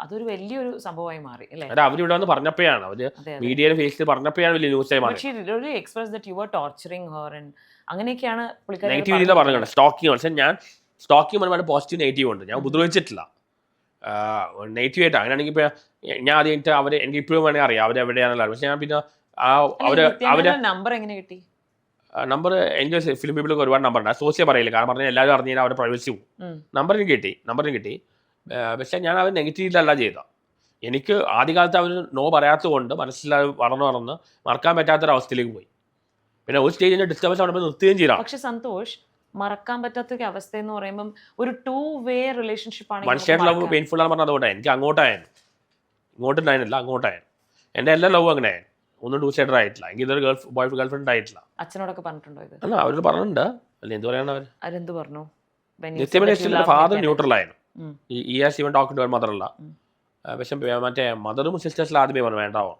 അതൊരു വലിയൊരു സംഭവമായി മാറി അല്ലേ? അത് അവരിവിടെ വന്ന് പറഞ്ഞപ്പോഴാണ്, അവര് അതെ, അതെ. മീഡിയയുടെ ഫേസിൽ പറഞ്ഞപ്പോഴാണ് വലിയ ന്യൂസായി But മാറി. she really expressed that you were torturing her and അങ്ങനെയൊക്കെയാണ് പുള്ളിക്കാരി നെഗറ്റീവ് രീതിയിലാണ് പറഞ്ഞത്. സ്റ്റോക്കിംഗ് പക്ഷേ ഞാൻ സ്റ്റോക്കിംഗ് ഒരുപാട് പോസിറ്റീവ് നെഗറ്റീവ് ഉണ്ട്. ഞാൻ ഉപദ്രവിച്ചിട്ടില്ല. നെഗറ്റീവ് ആയിട്ട് അങ്ങനെയാണെങ്കിൽ ഇപ്പോൾ ഞാൻ അത് കഴിഞ്ഞിട്ട് അവർ എനിക്ക് ഇപ്പോഴും വേണമെങ്കിൽ അറിയാം അവരെവിടെയാണെന്നുള്ളത്. പക്ഷേ ഞാൻ പിന്നെ അവരെ നമ്പർ എങ്ങനെ കിട്ടി? നമ്പർ എൻ്റെ ഫിലിം പീപ്പിൾക്ക് ഒരുപാട് നമ്പർ ഉണ്ട്. സോഷ്യൽ പറയില്ല, കാരണം പറഞ്ഞാൽ എല്ലാവരും അറിഞ്ഞു കഴിഞ്ഞാൽ അവരുടെ പ്രൈവസി പോകും. നമ്പറിന് കിട്ടി. പക്ഷേ ഞാൻ അവർ നെഗറ്റീവിലല്ല ചെയ്ത. എനിക്ക് ആദ്യകാലത്ത് അവർ നോ പറയാത്തത് കൊണ്ട് മനസ്സിലായി വളർന്ന് മറക്കാൻ പറ്റാത്തൊരവസ്ഥയിലേക്ക് പോയി. പിന്നെ ഒരു സ്റ്റേജിൻ്റെ ഡിസ്റ്റർബൻസ് അവിടെ നിർത്തുകയും ചെയ്യണം. പക്ഷെ സന്തോഷ്, മറക്കാൻ പറ്റാത്ത അവസ്ഥ എന്ന് പറയുമ്പോൾ ഒരു 2-way റിലേഷൻഷിപ്പ് ആണ്. വൺ സൈഡ് ലവ് പെയിൻഫുൾ ആണ് പറഞ്ഞത് അതുകൊണ്ടാണ്. എനിക്ക് അങ്ങോട്ടായിരുന്നു, ഇങ്ങോട്ടുണ്ടായിരുന്നില്ല, അങ്ങോട്ടായിരുന്നു. എൻ്റെ എല്ലാ ലവും അങ്ങനെ ആയിരുന്നു. ഒന്നും 2 സൈഡർ ആയിട്ടില്ല. എനിക്ക് ഇതൊരു ഗേൾഫ്രണ്ട് ആയിട്ടില്ല. അച്ഛനോടൊക്കെ പറഞ്ഞിട്ടുണ്ടോ ഇത്? അല്ല, അവരോട് പറഞ്ഞിട്ടുണ്ട്. അല്ല, എന്ത് പറയാനാണ് അവർ? അവരെന്ത് പറഞ്ഞു? നിത്യയുടെ ഫാദർ ന്യൂട്രലായിരുന്നു. ഈ ഈവൻ ടോക്ക് ടു മദർ അല്ല. പക്ഷെ മറ്റേ മദറും സിസ്റ്റേഴ്സിൽ ആദ്യമേ പറഞ്ഞു വേണ്ടാവോ.